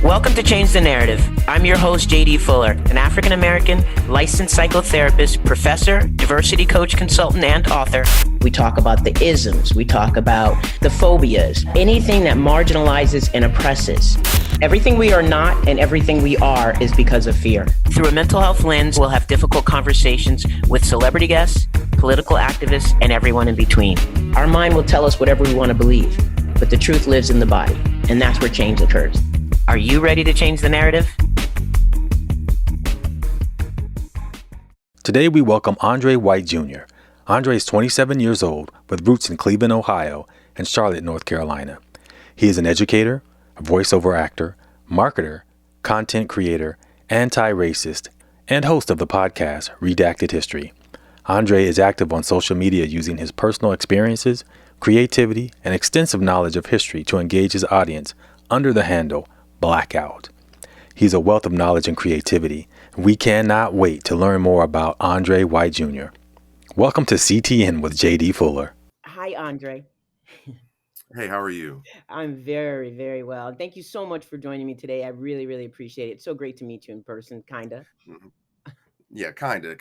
Welcome to Change the Narrative. I'm your host, JD Fuller, an African American licensed psychotherapist, professor, diversity coach, consultant, and author. We talk about the isms, we talk about the phobias, anything that marginalizes and oppresses. Everything we are not and everything we are is because of fear. Through a mental health lens, we'll have difficult conversations with celebrity guests, political activists, and everyone in between. Our mind will tell us whatever we want to believe, but the truth lives in the body, and that's where change occurs. Are you ready to change the narrative? Today we welcome Andre White Jr. Andre is 27 years old with roots in Cleveland, Ohio and Charlotte, North Carolina. He is an educator, a voiceover actor, marketer, content creator, anti-racist, and host of the podcast Redacted History. Andre is active on social media using his personal experiences, creativity, and extensive knowledge of history to engage his audience under the handle Blackout. He's a wealth of knowledge and creativity. We cannot wait to learn more about Andre White Jr. Welcome to CTN with JD Fuller. Hi, Andre. Hey, how are you? I'm very, very well. Thank you so much for joining me today. I really, really appreciate it. It's so great to meet you in person, kinda. Mhm. Yeah, kinda.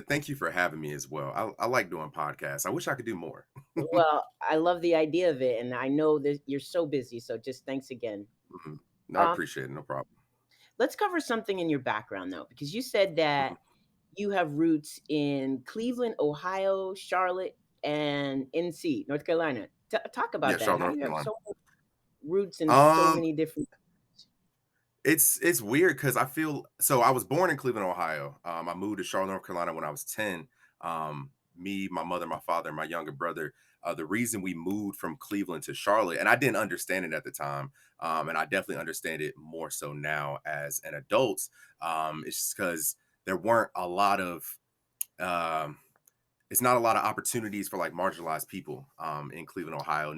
Thank you for having me as well. I like doing podcasts. I wish I could do more. Well, I love the idea of it, and I know that you're so busy, so just thanks again. Mhm. No, I Um, appreciate it. No problem. let's cover something in your background, though, because you said that Mhm. you have roots in Cleveland, Ohio, Charlotte, and NC, North Carolina. Talk Yeah, about that. Charlotte, How do North you have Carolina. so many roots in so Um, many different? it's weird because I feel so. I was born in Cleveland, Ohio. I moved to Charlotte, North Carolina when I was 10. Me, my mother, my father, and my younger brother. The reason we moved from Cleveland to Charlotte, and I didn't understand it at the time, and I definitely understand it more so now as an adult. It's because there weren't a lot of um, it's not a lot of opportunities for like marginalized people in Cleveland, Ohio,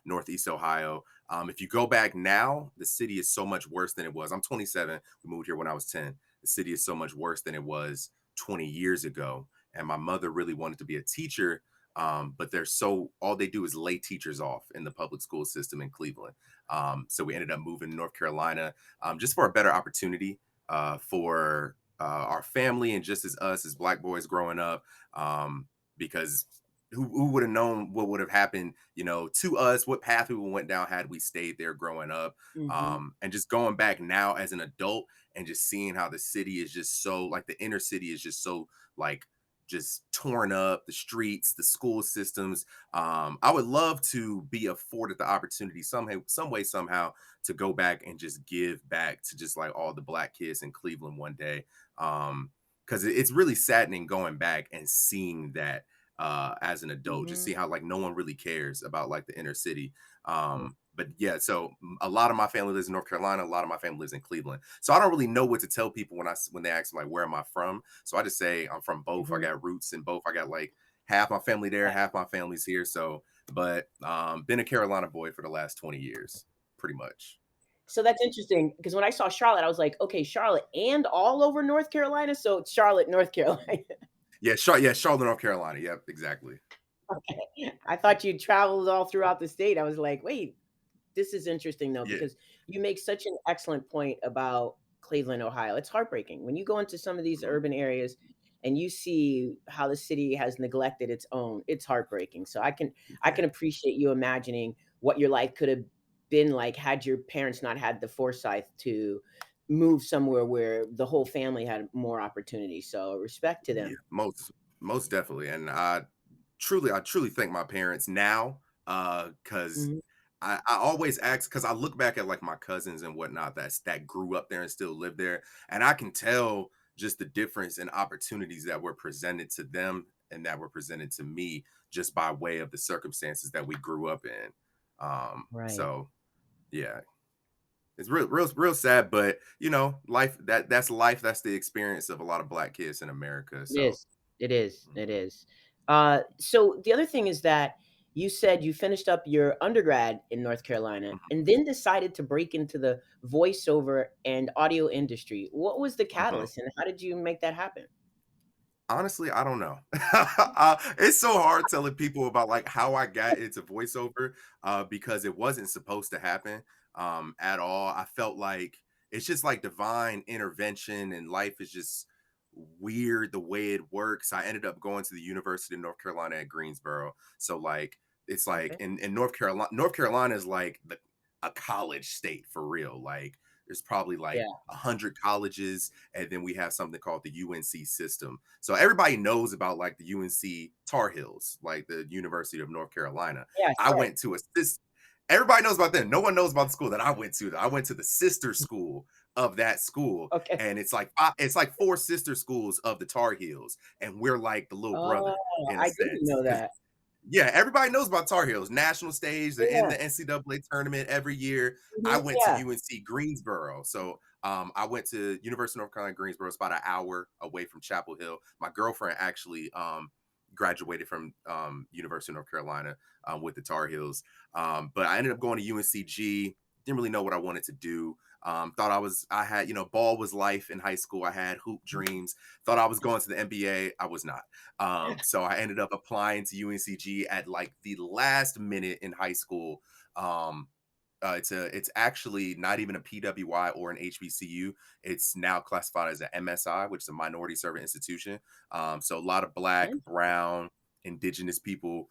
Northeast Ohio. If you go back now, the city is so much worse than it was. I'm 27. We moved here when I was 10. The city is so much worse than it was 20 years ago. And my mother really wanted to be a teacher, but they're so all they do is lay teachers off in the public school system in Cleveland. So we ended up moving to North Carolina just for a better opportunity for our family and just as us as Black boys growing up. Because who would have known what would have happened, to us, what path we went down had we stayed there growing up. Hmm. And just going back now as an adult and just seeing how the city is just so like the inner city is just so like just torn up, the streets, the school systems. I would love to be afforded the opportunity some way, somehow to go back and just give back to just like all the Black kids in Cleveland one day. Because it's really saddening going back and seeing that as an adult, just see Hmm. how like no one really cares about like the inner city. But yeah, so a lot of my family lives in North Carolina, a lot of my family lives in Cleveland. So I don't really know what to tell people when they ask me like where am I from. So I just say I'm from both. I Hmm. got roots in both. I got like half my family there, half my family's here. So, but been a Carolina boy for the last 20 years, pretty much. So that's interesting because when I saw Charlotte, I was like, okay, Charlotte and all over North Carolina. So it's Charlotte, North Carolina. Yeah, Charlotte, North Carolina. Yep, exactly. Okay. I thought you traveled all throughout the state. I was like, wait, this is interesting though, Yeah. because you make such an excellent point about Cleveland, Ohio. It's heartbreaking when you go into some of these Mhm. urban areas and you see how the city has neglected its own. It's heartbreaking. So I can Yeah. appreciate you imagining what your life could have been like had your parents not had the foresight to move somewhere where the whole family had more opportunity. So respect to Yeah, them. most definitely. And I truly thank my parents now, because Mhm. I always ask because I look back at like my cousins and whatnot that grew up there and still live there, and I can tell just the difference in opportunities that were presented to them and that were presented to me just by way of the circumstances that we grew up in. Right. So yeah, it's real sad, but life that's life. That's the experience of a lot of Black kids in America. It So. is. It is. It is. So the other thing is that you said you finished up your undergrad in North Carolina Mhm, and then decided to break into the voiceover and audio industry. What was the mhm. catalyst and how did you make that happen? Honestly, I don't know. It's so hard telling people about like how I got into voiceover because it wasn't supposed to happen. at all. I felt like it's just like divine intervention, and life is just weird the way it works. I ended up going to the University of North Carolina at Greensboro. So like it's like Okay. in North Carolina is like a college state for real. Like there's probably like Yeah. 100 colleges, and then we have something called the UNC system. So everybody knows about like the UNC Tar Heels, like the University of North Carolina. Yes. I Right. went to a everybody knows about them. No one knows about the school that I went to. I went to the sister school of that school, Okay. and it's like four sister schools of the Tar Heels, and we're like the little Oh, brother in a I didn't sense. know Because that. yeah, everybody knows about Tar Heels, national stage. They're in Yeah. the NCAA tournament every year. I Mhm. went to Yeah. UNC Greensboro, so I went to University of North Carolina Greensboro. It's about an hour away from Chapel Hill. My girlfriend actually graduated from University of North Carolina with the Tar Heels, but I ended up going to UNCG. Didn't really know what I wanted to do. Thought I had, ball was life in high school. I had hoop dreams. Thought I was going to the NBA. I was not. So I ended up applying to UNCG at like the last minute in high school. Um, it's actually not even a PWI or an HBCU. It's now classified as an MSI, which is a minority serving institution. So a lot of black, brown, indigenous people,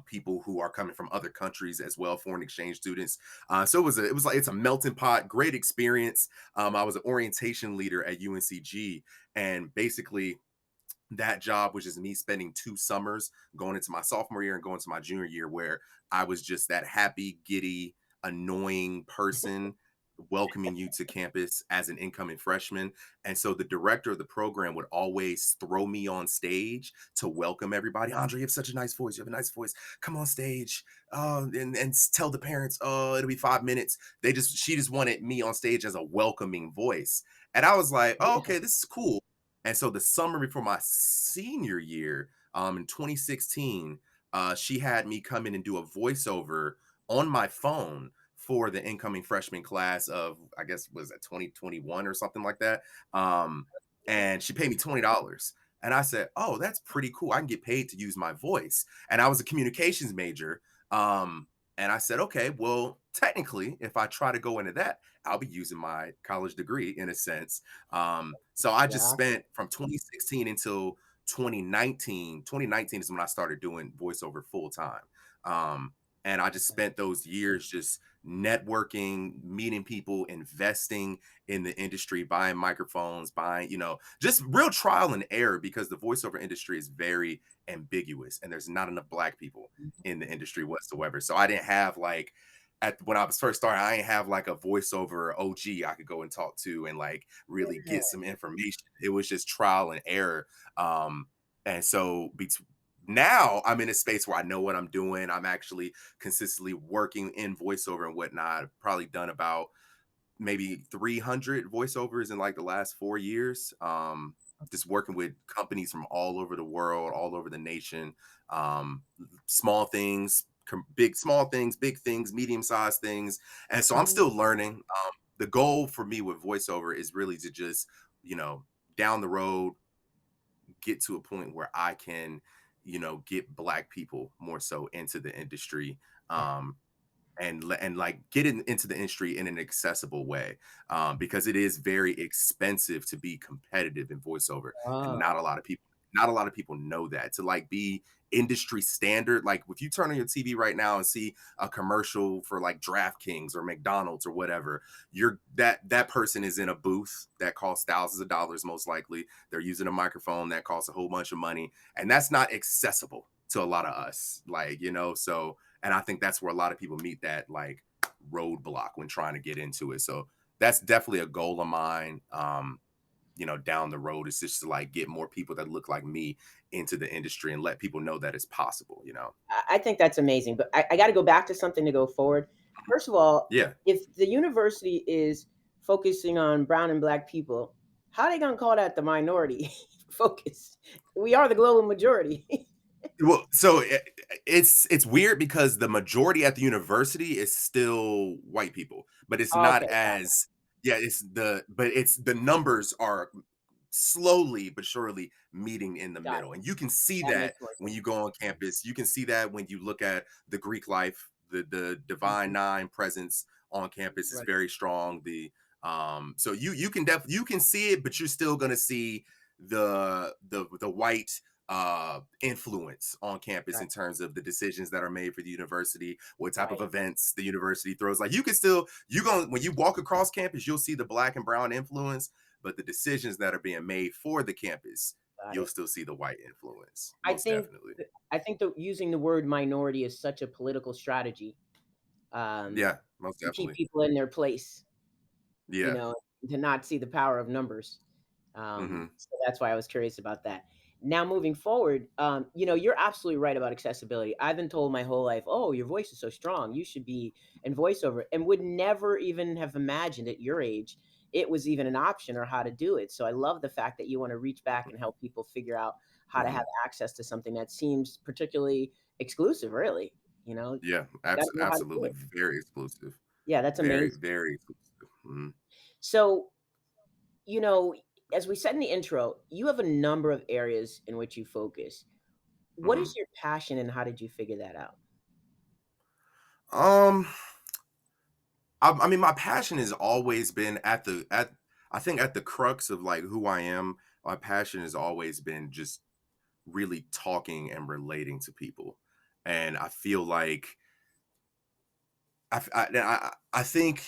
people who are coming from other countries as well, foreign exchange students. So it was like it's a melting pot, great experience. I was an orientation leader at UNCG, and basically that job was just me spending 2 summers going into my sophomore year and going to my junior year, where I was just that happy, giddy, annoying person welcoming you to campus as an incoming freshman. And so the director of the program would always throw me on stage to welcome everybody. Andre, you have such a nice voice. You have a nice voice. Come on stage. And tell the parents, oh, it'll be 5 minutes. She just wanted me on stage as a welcoming voice. And I was like, oh, Yeah. okay, this is cool. And so the summer before my senior year, in 2016, she had me come in and do a voiceover on my phone for the incoming freshman class of, I guess, was it 2021 or something like that. And she paid me $20. And I said, oh, that's pretty cool. I can get paid to use my voice. And I was a communications major. And I said, okay, well, technically, if I try to go into that, I'll be using my college degree in a sense. So I just Exactly. spent from 2016 until 2019. 2019 is when I started doing voiceover full time. And I just spent those years just networking, meeting people, investing in the industry, buying microphones, buying, just real trial and error, because the voiceover industry is very ambiguous and there's not enough black people in the industry whatsoever. So I didn't have like when I was first starting, I didn't have like a voiceover OG I could go and talk to and like really Yeah. get some information. It was just trial and error. And so now I'm in a space where I know what I'm doing. I'm actually consistently working in voiceover and whatnot. I've probably done about maybe 300 voiceovers in like the last 4 years. Just working with companies from all over the world, all over the nation. Um, Small things, small things, big things, medium sized things. And so I'm Mhm. still learning. The goal for me with voiceover is really to just, you know, down the road, get to a point where I can, get black people more so into the industry. Yeah. Um, and like get into the industry in an accessible way, because it is very expensive to be competitive in voiceover, and Oh, not a lot of people know that. To like be industry standard, like if you turn on your TV right now and see a commercial for like DraftKings or McDonald's or whatever, that person is in a booth that costs thousands of dollars. Most likely they're using a microphone that costs a whole bunch of money, and that's not accessible to a lot of us, like, so. And I think that's where a lot of people meet that like roadblock when trying to get into it. So that's definitely a goal of mine. Down the road, is just to like get more people that look like me into the industry and let people know that it's possible. I think that's amazing. But I got to go back to something to go forward. First of all, Yeah. if the university is focusing on brown and black people, how are they going to call that the minority focus? We are the global majority. Well, so it's weird because the majority at the university is still white people, but it's not Okay, got it. as yeah, it's the numbers are slowly but surely meeting in the Got middle. it. And you can see That that makes more when sense. you go on campus. You can see that when you look at the Greek life The Divine Mhm. Nine presence on campus is Right. very strong. So you can definitely you can see it, but you're still gonna see the white influence on campus Right. in terms of the decisions that are made for the university, what type of Right. events the university throws. Like you can still you going when you walk across campus, you'll see the black and brown influence, but the decisions that are being made for the campus, Got you'll it. still see the white influence, I most think definitely. I think that using the word minority is such a political strategy, um, Yeah, most to keep definitely. people in their place, you Yeah. know, to not see the power of numbers. Hmm. So that's why I was curious about that. Now moving forward, you're absolutely right about accessibility. I've been told my whole life, "Oh, your voice is so strong. You should be in voiceover," and would never even have imagined at your age it was even an option or how to do it. So I love the fact that you want to reach back and help people figure out how to have Hmm. access to something that seems particularly exclusive, really. Yeah, You got to know how to do absolutely. it. Very exclusive. Yeah, that's Very, amazing. very exclusive. Mhm. So, you know, as we said in the intro, you have a number of areas in which you focus. What is Mhm. your passion and how did you figure that out? Um, I mean, my passion has always been at I think at the crux of like who I am. My passion has always been just really talking and relating to people, and I feel like I think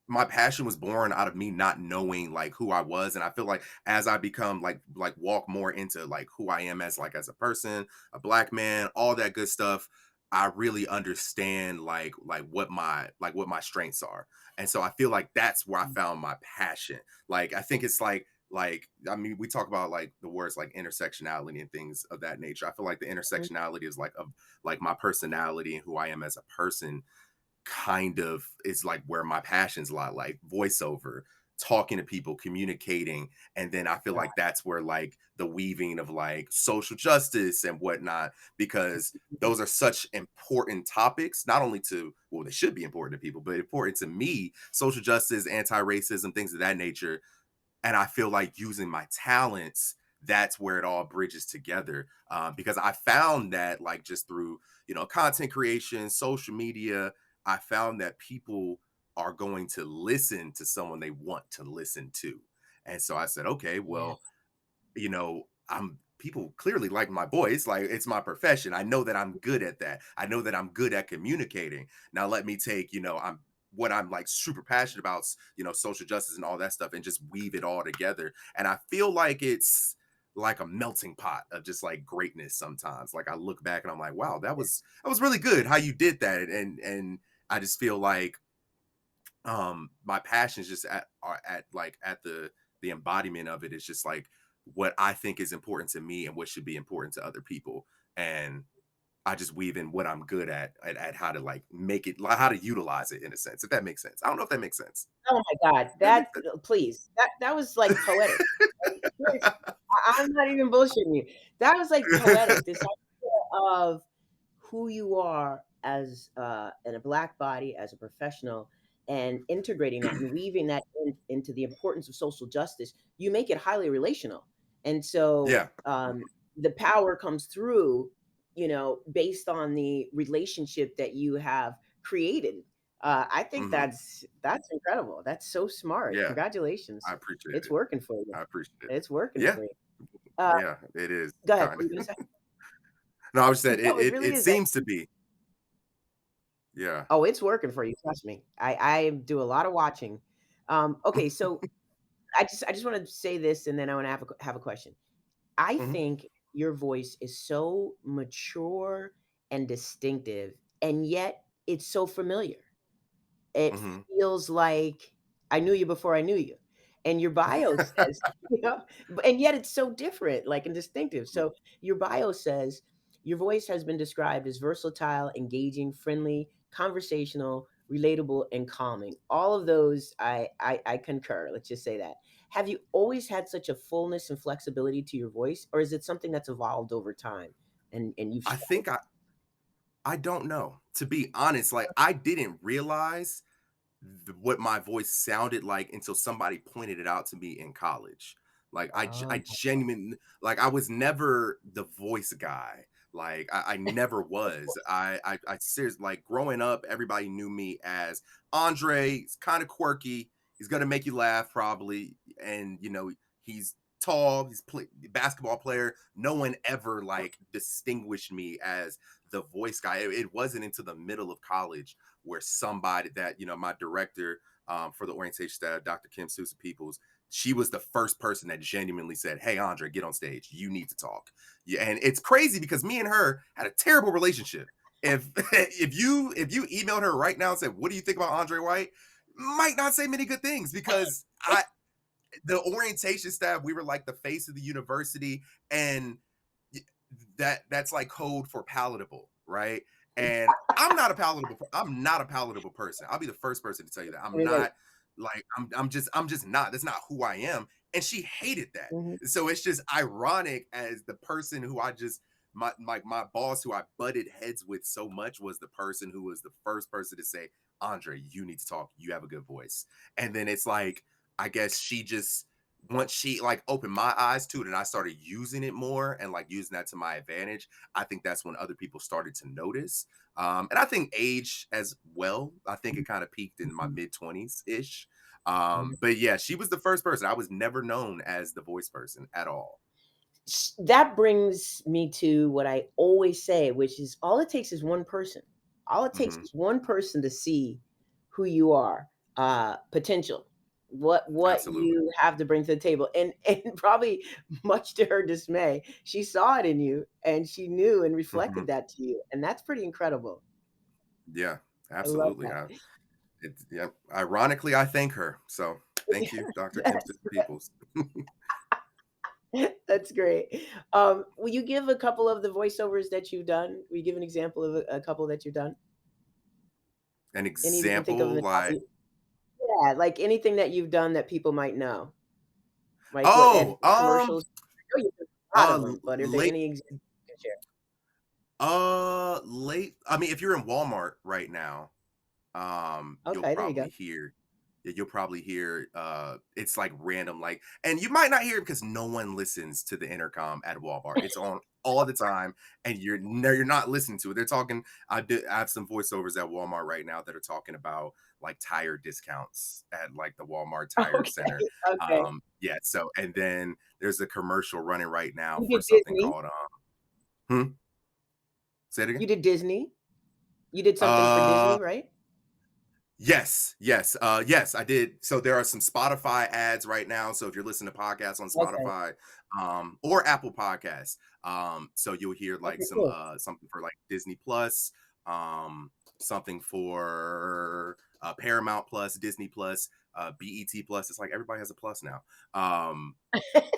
my passion was born out of me not knowing like who I was, and I feel like as I become like walk more into like who I am as like as a person, a black man, all that good stuff, I really understand what my strengths are, and so I feel like that's where I Mm, found my passion. Like I think it's like I mean we talk about like the words like intersectionality and things of that nature. I feel like the mhm. intersectionality is like of like my personality and who I am as a person kind of is like where my passions lie, like voiceover, talking to people, communicating. And then I feel Got like that's where like the weaving of like social justice and whatnot, because it. those are such important topics, not only to, well, they should be important to people, but important to me, social justice, anti-racism, things of that nature. And I feel like using my talents, that's where it all bridges together. Because I found that like just through content creation, social media, I found that people are going to listen to someone they want to listen to. And so I said, okay, Yeah. well, I'm people clearly like my voice, like it's my profession. I know that I'm good at that. I know that I'm good at communicating. Now let me take, I'm what I'm like super passionate about, social justice and all that stuff and just weave it all together. And I feel like it's like a melting pot of just like greatness sometimes. Like I look back and I'm like, wow, that was really good how you did that. And I just feel like my passions just are at like at the embodiment of it is just like what I think is important to me and what should be important to other people, and I just weave in what I'm good at how to like make it like how to utilize it in a sense, if that makes sense. I don't know if that makes sense. Oh my God, That makes that please, that was like poetic. Like, seriously, I'm not even bullshitting you. That was like poetic. This idea of who you are as in a black body, as a professional, and integrating that and weaving that into the importance of social justice, you make it highly relational. And so Yeah. the power comes through, based on the relationship that you have created. I think Hmm. that's incredible. That's so smart. Yeah, I Congratulations. appreciate It's it. working for you. I appreciate it. It's working Yeah, for you. Uh, yeah, it is Go ahead. kind What of. were you gonna say? No, I was said No, it it really it is. seems to be. Yeah. Oh, it's working for you, trust me. I do a lot of watching. Okay, so I just wanna say this, and then I wanna have a question. I Hmm. think your voice is so mature and distinctive, and yet it's so familiar. It Hmm. feels like I knew you before I knew you. And your bio says, and yet it's so different, like, and distinctive. So your bio says, "Your voice has been described as versatile, engaging, friendly, conversational, relatable, and calming." All of those, I concur, let's just say that. Have you always had such a fullness and flexibility to your voice, or is it something that's evolved over time and you've I struggled think I don't know. To be honest, like I didn't realize what my voice sounded like until somebody pointed it out to me in college. Like I Oh, genuinely like I was never the voice guy. Like I never was. I seriously, like, growing up, everybody knew me as Andre. He's kind of quirky. He's gonna make you laugh probably, and he's tall. He's basketball player. No one ever like distinguished me as the voice guy. It wasn't until the middle of college where somebody that my director for the orientation staff, Dr. Kim Sousa Peoples, she was the first person that genuinely said, "Hey, Andre, get on stage. You need to talk." Yeah, and it's crazy because me and her had a terrible relationship. If if you emailed her right now and said, "What do you think about Andre White?" might not say many good things because the orientation staff, we were like the face of the university, and that's like code for palatable, right? And I'm not a palatable person. I'll be the first person to tell you that. I'm Relate. not like I'm just not. That's not who I am. And she hated that. Mhm. So it's just ironic as the person who I just my boss who I butted heads with so much was the person who was the first person to say, "Andre, you need to talk. You have a good voice." And then it's like, I guess she just, once she like opened my eyes to it and I started using it more and like using that to my advantage, I think that's when other people started to notice. And I think age as well. I think it kind of peaked in my mid 20s ish. But yeah, she was the first person. I was never known as the voice person at all. That brings me to what I always say, which is all it takes is one person. All it takes Hmm. is one person to see who you are, potential, what Absolutely. you have to bring to the table, and probably much to her dismay, she saw it in you, and she knew and Hmm. reflected that to you, and that's pretty incredible. Yeah, I love absolutely. that. Yeah. Ironically, I thank her. So thank you, Dr. Kim That's Peoples. that's great. Will you give a couple of the voiceovers that you've done? Will you give an example of a couple that you've done? An Any that you can think of in example, the top of like, your, yeah, like anything that you've done that people might know, like what oh, commercials. I know you've done a lot of them, but are there late any examples you can share? late. I mean, if you're in Walmart right now, you'll Okay, there you probably go. hear, yeah, you'll probably hear it's like random, like, and you might not hear it because no one listens to the intercom at Walmart. It's on all the time, and you're not listening to it. They're talking. I have some voiceovers at Walmart right now that are talking about like tire discounts at like the Walmart Tire Center. Okay, okay. Yeah, so and then there's a commercial running right now You for did something Disney. called say it again. You did Disney. You did something for Uh Disney, right? yes, I did. So there are some Spotify ads right now. So if you're listening to podcasts on Okay. Spotify, or Apple Podcasts, so you'll hear like Okay, some cool. something for like Disney Plus, something for Paramount Plus, Disney Plus, BET Plus. It's like everybody has a plus now.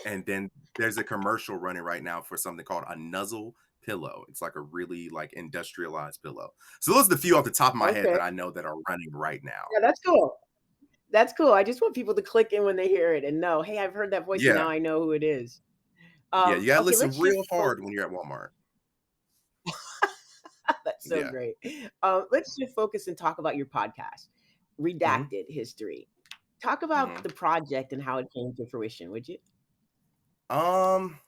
And then there's a commercial running right now for something called a Nuzzle pillow. It's like a really like industrialized pillow. So those are the few off the top of my head Okay. that I know that are running right now. Yeah, that's cool. That's cool. I just want people to click in when they hear it and know, hey, I've heard that voice and Yeah, now I know who it is. yeah, you gotta Okay, listen let's real shift hard focus. when you're at Walmart. That's so Yeah. great. Let's shift focus and talk about your podcast, Mhm, Redacted History. Talk about mhm. the project and how it came to fruition, would you? Um,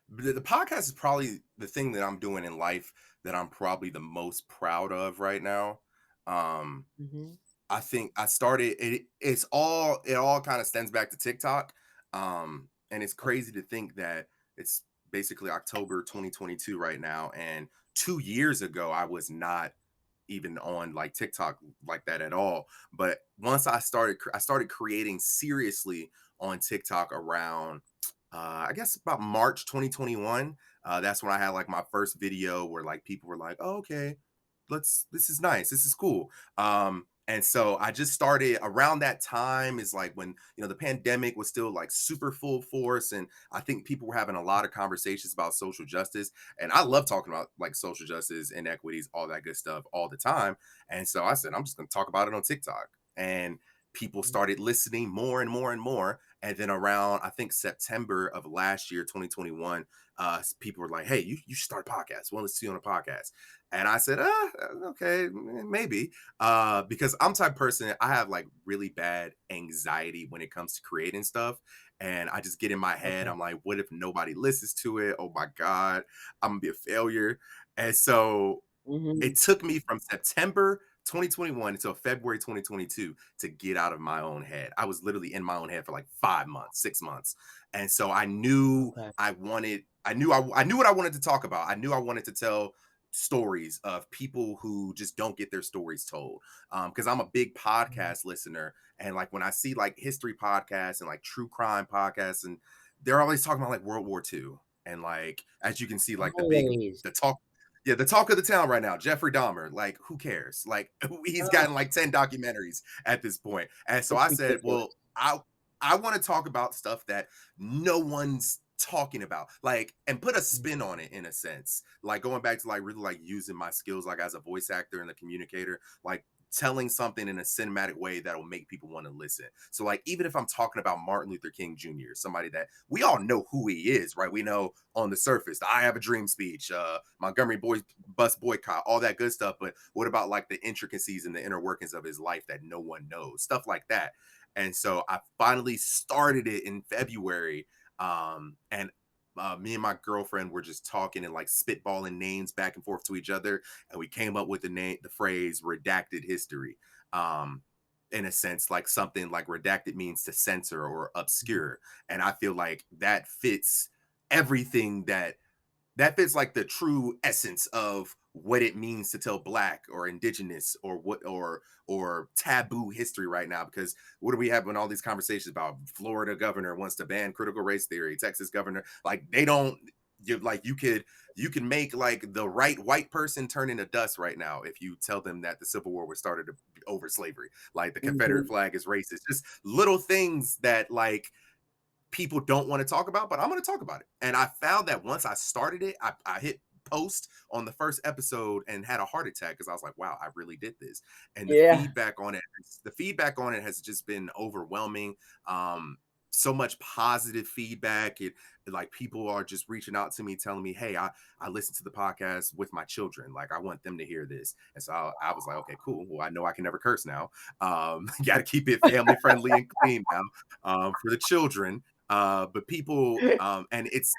the podcast is probably the thing that I'm doing in life that I'm probably the most proud of right now. Um, Hmm. I think I started it. It all kind of stems back to TikTok. And it's Okay. crazy to think that it's basically October 2022 right now, and 2 years ago I was not even on like TikTok like that at all. But once I started creating seriously on TikTok around I guess about March 2021. That's when I had like my first video where like people were like, "Oh, okay, this is nice. This is cool." And so I just started around that time is like when the pandemic was still like super full force, and I think people were having a lot of conversations about social justice, and I love talking about like social justice, inequities, all that good stuff all the time. And so I said I'm just going to talk about it on TikTok, and people started listening more and more and more. And then around I think September of last year, 2021, people were like, "Hey, you should start a podcast. We want to see you on a podcast." And I said, okay, maybe." Because I'm the type of person, I have like really bad anxiety when it comes to creating stuff. And I just get in my head, Okay. I'm like, what if nobody listens to it? Oh my God, I'm gonna be a failure. And so Mhm. it took me from September 2021 until February 2022 to get out of my own head. I was literally in my own head for like 5 months, 6 months. And so I knew Okay. I knew what I wanted to talk about. I knew I wanted to tell stories of people who just don't get their stories told. Because I'm a big Mhm. podcast listener, and like when I see like history podcasts and like true crime podcasts, and they're always talking about like World War II, and like as you can see, like Always. the talk, yeah, the talk of the town right now, Jeffrey Dahmer. Like, who cares? Like, he's Ugh, gotten like 10 documentaries at this point. And so it's I said, ridiculous. well, I want to talk about stuff that no one's talking about, like, and put a Mhm. spin on it in a sense. Like going back to like really like using my skills like as a voice actor and a communicator, like telling something in a cinematic way that will make people want to listen. So like even if I'm talking about Martin Luther King Jr., somebody that we all know who he is, right? We know on the surface, the I Have a Dream speech, Montgomery Boys bus boycott, all that good stuff. But what about like the intricacies and the inner workings of his life that no one knows? Stuff like that. And so I finally started it in February. And Me and my girlfriend were just talking and like spitballing names back and forth to each other, and we came up with the phrase "redacted history." Um, in a sense, like something like redacted means to censor or Mhm. obscure, and I feel like that fits everything that fits like the true essence of what it means to tell black or indigenous or or taboo history right now. Because what do we have in all these conversations about? Florida governor wants to ban critical race theory, Texas governor, like they don't, you like you can make like the right white person turn into dust right now if you tell them that the Civil War was started over slavery, like the Confederate Mhm. flag is racist, just little things that like people don't want to talk about, but I'm going to talk about it. And I found that once I started it, I hit post on the first episode and had a heart attack because I was like, wow, I really did this. And Yeah. the feedback on it has just been overwhelming. Um, so much positive feedback. Like people are just reaching out to me, telling me, hey, I listen to the podcast with my children. Like I want them to hear this. And so I was like, okay, cool. Well, I know I can never curse now. Got to keep it family friendly and clean now for the children, but people and it's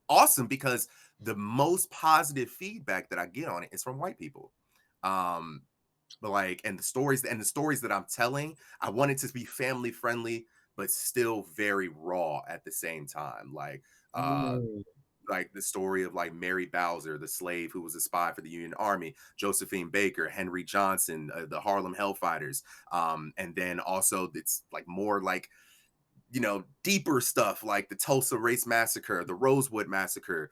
awesome because the most positive feedback that I get on it is from white people. um but like and the stories that I'm telling, I want it to be family friendly but still very raw at the same time, uh Mm. like the story of like Mary Bowser, the slave who was a spy for the Union Army, Josephine Baker, Henry Johnson, the Harlem Hellfighters, and then also it's like more like, you know, deeper stuff like the Tulsa Race Massacre, the Rosewood Massacre,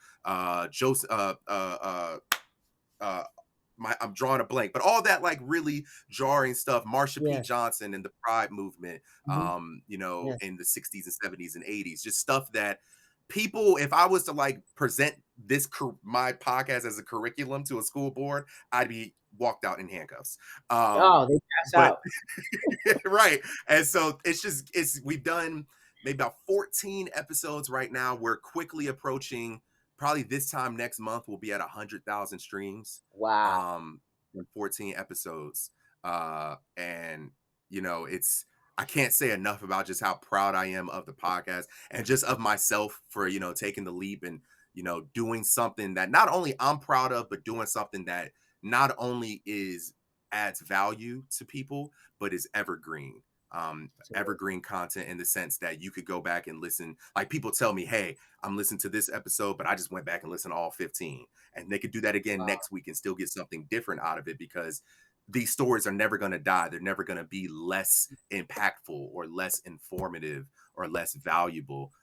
Joseph, uh, I'm drawing a blank, but all that like really jarring stuff. Marsha P. Yes. Johnson and the Pride movement, Mhm. you know, Yes. in the 60s and 70s and 80s, just stuff that people, if I was to like present my podcast as a curriculum to a school board, I'd be walked out in handcuffs. Oh, they pass But out. right. And so it's we've done maybe about 14 episodes right now. We're quickly approaching, probably this time next month we'll be at 100,000 streams Wow. in 14 episodes. And you know, it's I can't say enough about just how proud I am of the podcast and just of myself for, you know, taking the leap and, you know, doing something that not only I'm proud of, but doing something that not only is adds value to people, but is evergreen. Absolutely. Evergreen content in the sense that you could go back and listen. Like people tell me, hey, I'm listening to this episode, but I just went back and listened to all 15. And they could do that again Wow. next week and still get something different out of it because these stories are never going to die. They're never going to be less impactful or less informative or less valuable.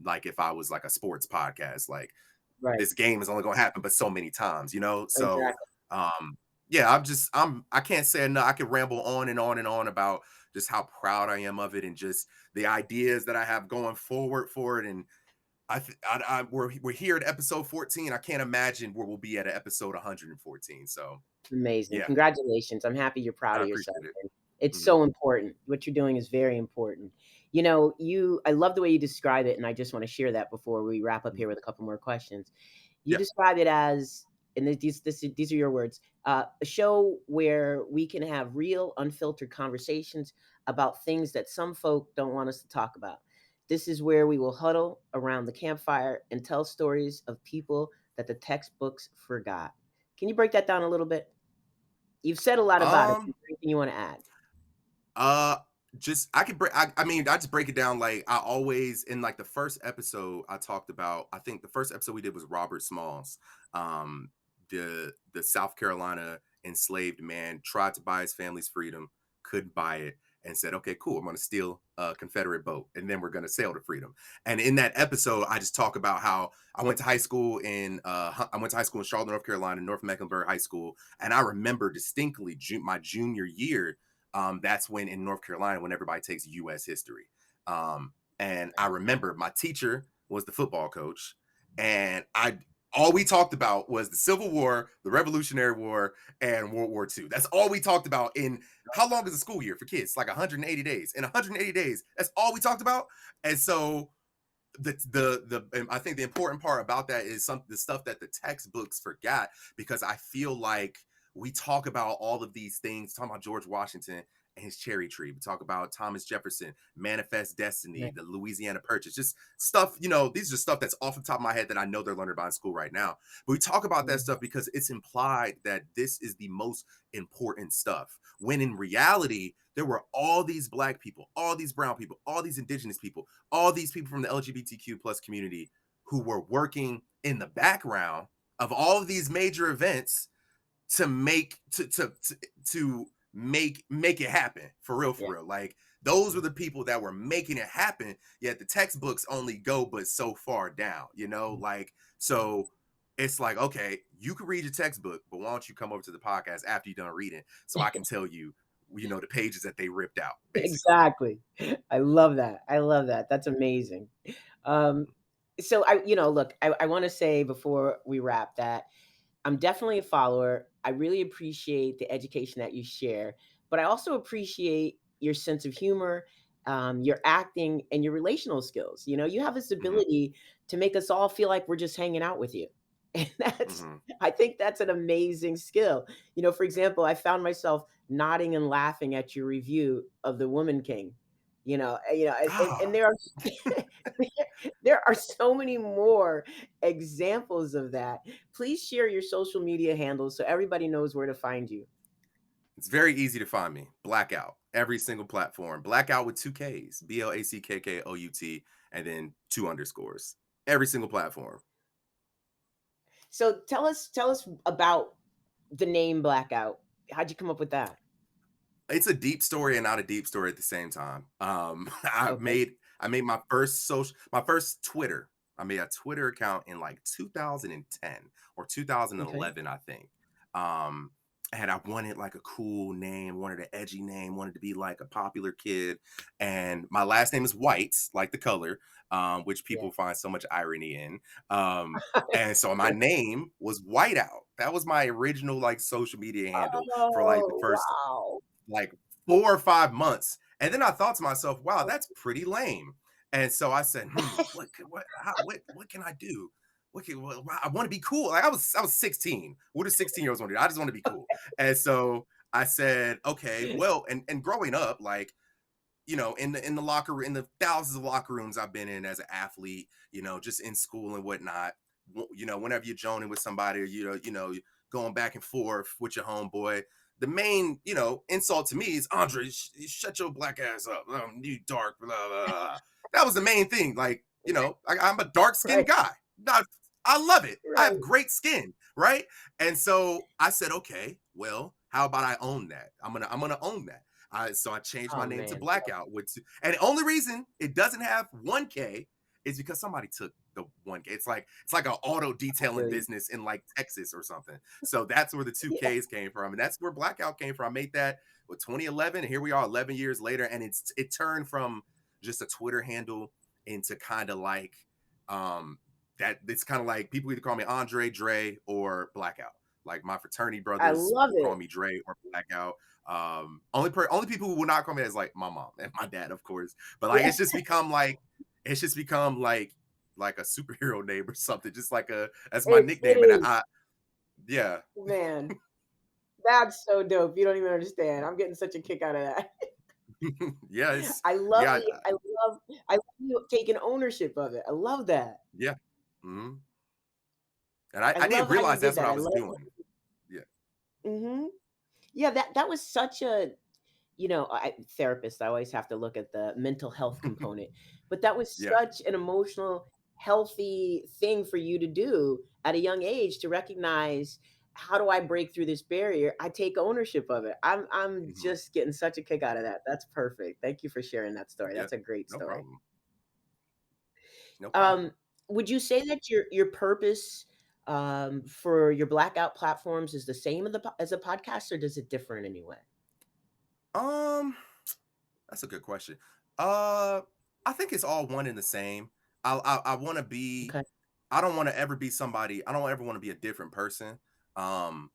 Like if I was like a sports podcast, like Right. this game is only going to happen but so many times, you know. So Exactly. yeah, I can't say enough. I could ramble on and on and on about just how proud I am of it and just the ideas that I have going forward for it. And we're here at episode 14. I can't imagine where we'll be at episode 114. So Amazing. yeah, Congratulations. I'm happy you're proud I of yourself. appreciate it. And it's Mhm. so important. What you're doing is very important. You know, I love the way you describe it, and I just want to share that before we wrap up Mhm. here with a couple more questions. You Yeah. describe it as, and these are your words, a show where we can have real, unfiltered conversations about things that some folk don't want us to talk about. This is where we will huddle around the campfire and tell stories of people that the textbooks forgot. Can you break that down a little bit? You've said a lot about it. Is Um, there anything you want to add? uh, just I could break. I mean, I just break it down. Like I always in like the first episode I talked about. I think the first episode we did was Robert Smalls, um, the South Carolina enslaved man tried to buy his family's freedom, couldn't buy it, and said, "Okay, cool, I'm going to steal a Confederate boat, and then we're going to sail to freedom." And in that episode, I just talk about how I went to high school in Charlotte, North Carolina, North Mecklenburg High School, and I remember distinctly my junior year. That's when in North Carolina, when everybody takes U.S. history. And I remember my teacher was the football coach, and all we talked about was the Civil War, the Revolutionary War, and World War II. That's all we talked about. In how long is a school year for kids? Like 180 days. In 180 days, that's all we talked about. And so and I think the important part about that is the stuff that the textbooks forgot, because I feel like we talk about all of these things, talking about George Washington and his cherry tree. We talk about Thomas Jefferson, Manifest Destiny, the Louisiana Purchase, just stuff, these are stuff that's off the top of my head that I know they're learning about in school right now. But we talk about that stuff because it's implied that this is the most important stuff. When in reality, there were all these Black people, all these brown people, all these indigenous people, all these people from the LGBTQ plus community who were working in the background of all of these major events to make make it happen for real. Like those were the people that were making it happen, yet the textbooks only go but so far down, like, so it's like, okay, you can read your textbook, but why don't you come over to the podcast after you're done reading so I can tell you the pages that they ripped out, basically. Exactly. I love that. I love that. That's amazing. So look, I want to say before we wrap that I'm definitely a follower. I really appreciate the education that you share, but I also appreciate your sense of humor, your acting, and your relational skills. You have this ability to make us all feel like we're just hanging out with you. And I think that's an amazing skill. For example, I found myself nodding and laughing at your review of The Woman King. And there are there are so many more examples of that. Please share your social media handles so everybody knows where to find you. It's very easy to find me. Blackout. Every single platform. Blackout with 2 Ks. BLACKKOUT, and then 2 underscores. Every single platform. So tell us about the name Blackout. How'd you come up with that? It's a deep story and not a deep story at the same time. I made my first Twitter. I made a Twitter account in like 2010 or 2011, I think. And I wanted like a cool name, wanted an edgy name, wanted to be like a popular kid. And my last name is White, like the color, which people find so much irony in. And so my name was Whiteout. That was my original like social media handle for like the first like 4 or 5 months. And then I thought to myself, wow, that's pretty lame. And so I said, what can I do? I want to be cool. Like I was 16. What do 16-year-olds want to do? I just want to be cool. And so I said, okay, well, and growing up, like, in the locker room, in the thousands of locker rooms I've been in as an athlete, just in school and whatnot, whenever you're joning with somebody, or, going back and forth with your homeboy, the main, insult to me is, Andre, shut your black ass up. You dark, blah, blah, blah. That was the main thing. Like, I'm a dark skinned guy. I love it. I have great skin, right? And so I said, okay, well, how about I own that? I'm gonna own that. So I changed my name to Blackout. And the only reason it doesn't have 1K is because somebody took the 1K. It's like an auto detailing business in like Texas or something. So that's where the 2Ks came from, and that's where Blackout came from. I made that with 2011, and here we are 11 years later, and it turned from just a Twitter handle into kind of like that. It's kind of like people either call me Andre, Dre, or Blackout. Like my fraternity brothers call me Dre or Blackout. Only people who will not call me as like my mom and my dad, of course. But like it's just become like a superhero name or something. Just like that's my nickname. And man, that's so dope. You don't even understand. I'm getting such a kick out of that. Yes. I love you taking ownership of it. I love that. Yeah. Mm-hmm. And I I didn't love how you realize did that's what that. I I was love. doing. Yeah. Hmm. Yeah, that was such a, therapist. I always have to look at the mental health component, but that was Yeah. such an emotional, healthy thing for you to do at a young age to recognize, how do I break through this barrier? I take ownership of it. I'm Hmm. just getting such a kick out of that. That's perfect. Thank you for sharing that story. Yep. That's a great No story. problem. No problem. Um, would you say that your purpose for your blackout platforms is the same as a podcast, or does it differ in any way? Um, that's a good question. Uh, I think it's all one and the same. I want to be. Okay. I don't want to ever be somebody. I don't ever want to be a different person. Um,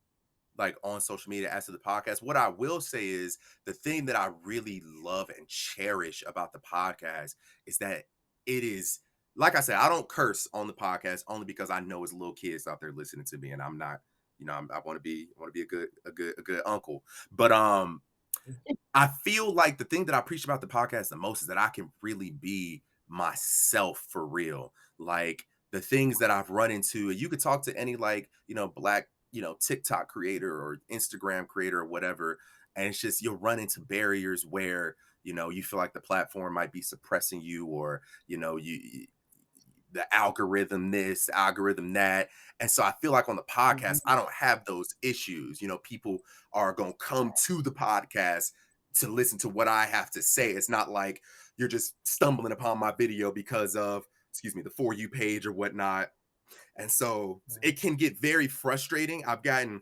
like on social media as to the podcast. What I will say is the thing that I really love and cherish about the podcast is that it is, like I said, I don't curse on the podcast only because I know it's little kids out there listening to me, and I'm not, I want to be a good uncle. But I feel like the thing that I preach about the podcast the most is that I can really be myself for real. Like the things that I've run into, and you could talk to any like, black, TikTok creator or Instagram creator or whatever. And it's just you'll run into barriers where, you feel like the platform might be suppressing you, or, the algorithm this, algorithm that. And so I feel like on the podcast, Mhm. I don't have those issues. People are going to come to the podcast to listen to what I have to say. It's not like you're just stumbling upon my video because of, excuse me, the For You page or whatnot. And so Right. it can get very frustrating. I've gotten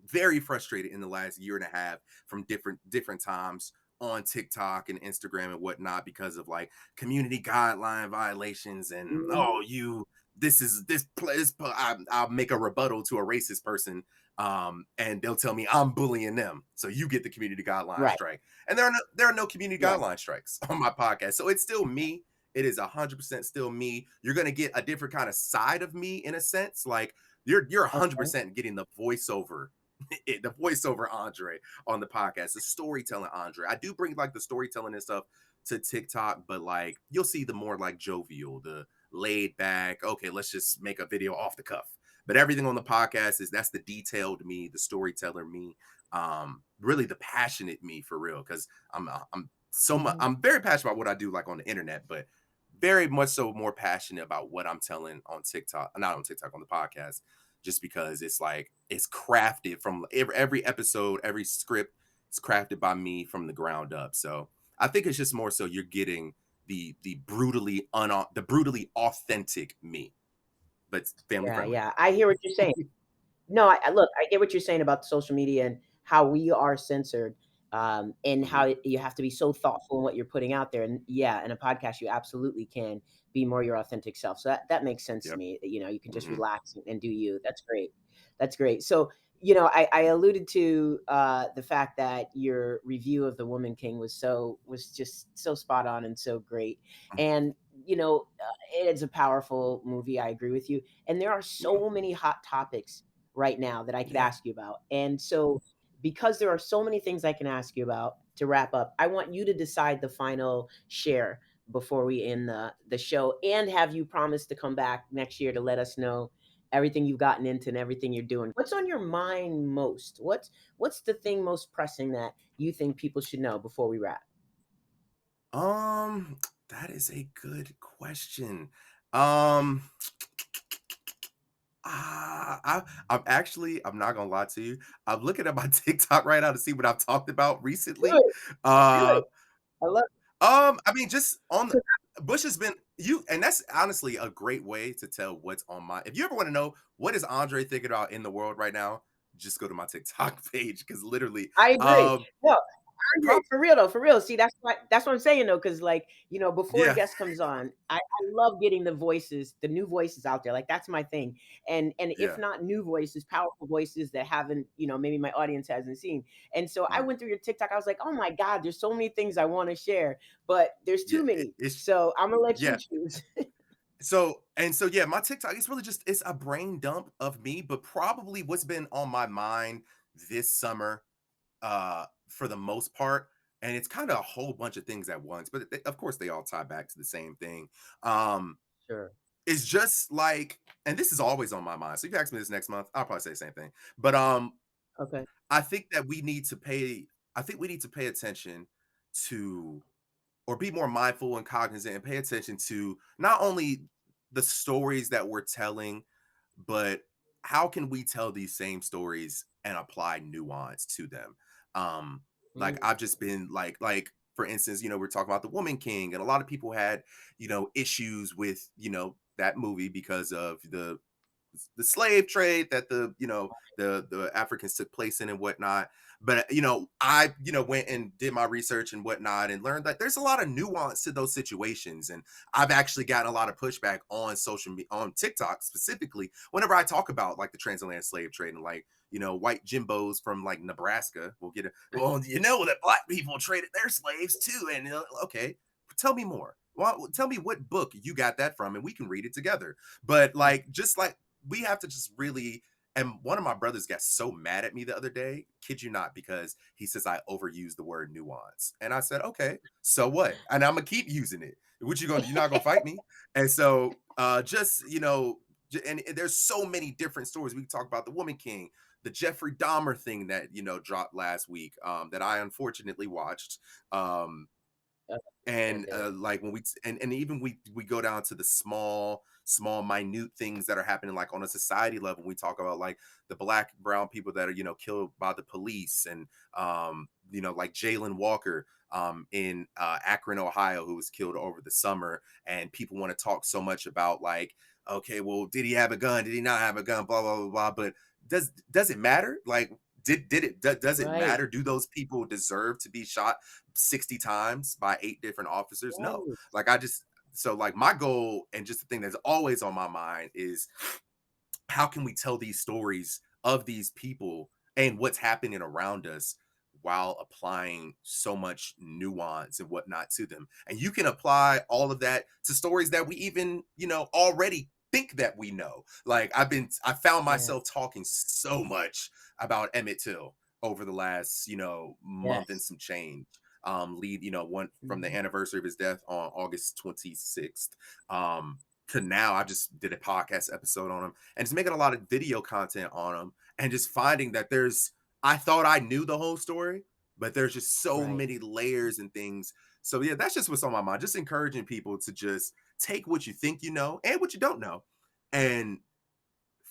very frustrated in the last year and a half from different times on TikTok and Instagram and whatnot because of like community guideline violations and Mhm. this is this place I'll make a rebuttal to a racist person, and they'll tell me I'm bullying them, so you get the community guideline Right. strike. And there are no community Yes. guideline strikes on my podcast, so it's still me. It is 100% still me. You're gonna get a different kind of side of me in a sense. Like you're Okay. 100% getting the voiceover the voiceover Andre on the podcast, the storytelling Andre. I do bring like the storytelling and stuff to TikTok, but like you'll see the more like jovial, the laid back, okay, let's just make a video off the cuff. But everything on the podcast is that's the detailed me, the storyteller me, really the passionate me for real. Cause I'm so much Mhm. I'm very passionate about what I do like on the internet, but very much so more passionate about what I'm telling on TikTok, not on TikTok, on the podcast, just because it's like it's crafted from every episode, every script is crafted by me from the ground up. So I think it's just more so you're getting the brutally authentic me, but family Yeah, friendly. yeah. I hear what you're saying. No, I look, I get what you're saying about social media and how we are censored, and Hmm. how you have to be so thoughtful in what you're putting out there. And yeah, in a podcast, you absolutely can be more your authentic self. So that makes sense to Yep. me. You can just Hmm. relax and do you. That's great. That's great. So, I alluded to the fact that your review of The Woman King was just so spot on and so great. And it's a powerful movie. I agree with you. And there are Yeah. so many hot topics right now that I could Yeah. ask you about. And so, because there are so many things I can ask you about, to wrap up, I want you to decide the final share before we end the show, and have you promise to come back next year to let us know everything you've gotten into and everything you're doing. What's on your mind most? What's the thing most pressing that you think people should know before we wrap? Um, that is a good question. Um, I'm not gonna lie to you. I'm looking at my TikTok right now to see what I've talked about Do recently. it. Do Uh, it. I love I mean, just on it. Bush has been and that's honestly a great way to tell what's on my. If you ever want to know what is Andre thinking about in the world right now, just go to my TikTok page because literally, I agree. um, No, Andre, prob- for real though, for real. See, that's what I'm saying though, because like, before a yeah, guest comes on, I love getting the new voices out there. Like that's my thing. And if yeah, not new voices, powerful voices that haven't, maybe my audience hasn't seen. And so I mhm, went through your TikTok. I was like, oh my God, there's so many things I want to share, but there's yeah, too many. it's So I'm gonna let you yeah. choose. So yeah, my TikTok it's really just it's a brain dump of me, but probably what's been on my mind this summer, for the most part, and it's kind of a whole bunch of things at once, but of course they all tie back to the same thing. Um, Sure. it's just like, and this is always on my mind. So if you ask me this next month, I'll probably say the same thing. But Okay. I think that we need to pay. I think we need to pay attention to, or be more mindful and cognizant, and pay attention to not only the stories that we're telling, but how can we tell these same stories and apply nuance to them. um like Mm, I've just been like for instance, we're talking about the Woman King, and a lot of people had issues with that movie because of the slave trade that the Africans took place in and whatnot. But I went and did my research and whatnot, and learned that there's a lot of nuance to those situations. And I've actually gotten a lot of pushback on social media, on TikTok specifically, whenever I talk about like the transatlantic slave trade, and like white Jimbos from like Nebraska will get it. Well, that black people traded their slaves too, and okay, tell me more. Well, tell me what book you got that from, and we can read it together. But like, just like, we have to just really. And one of my brothers got so mad at me the other day, kid you not, because he says I overused the word nuance. And I said, okay, so what? And I'm gonna keep using it. What you gonna You're not gonna fight me? And so just and there's so many different stories. We can talk about the Woman King, the Jeffrey Dahmer thing that dropped last week, that I unfortunately watched. Um uh, and okay. like when and even we go down to the small minute things that are happening, like on a society level. We talk about like the black brown people that are killed by the police, and like Jalen Walker in Akron, Ohio, who was killed over the summer. And people want to talk so much about like, okay, well, did he have a gun, did he not have a gun, blah blah blah blah. But does it matter? Like, does it Right. matter? Do those people deserve to be shot 60 times by 8 different officers? No. Right. Like, I just so like my goal, and just the thing that's always on my mind, is how can we tell these stories of these people and what's happening around us, while applying so much nuance and whatnot to them. And you can apply all of that to stories that we even already think that we know. Like, I found Yeah. myself talking so much about Emmett Till over the last month and Yes. some change. Lead one from the Mhm. anniversary of his death on August 26th, to now. I just did a podcast episode on him, and just making a lot of video content on him, and just finding that I thought I knew the whole story, but there's just so Right. many layers and things. So yeah, that's just what's on my mind. Just encouraging people to just take what you think you know and what you don't know, and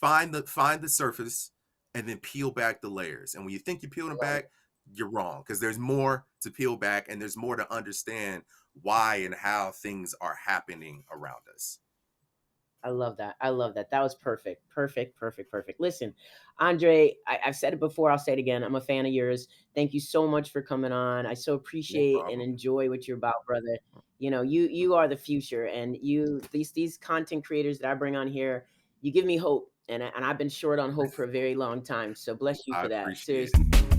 find the surface, and then peel back the layers. And when you think you peeled them Love it. back, you're wrong, because there's more to peel back, and there's more to understand why and how things are happening around us. I love that. I love that. That was perfect. Perfect. Perfect. Perfect. Listen, Andre, I've said it before. I'll say it again. I'm a fan of yours. Thank you so much for coming on. I so No appreciate and problem. enjoy what you're about, brother. You are the future, and these content creators that I bring on here, you give me hope, and I've been short on hope for a very long time. So bless you I for that. appreciate it. Seriously.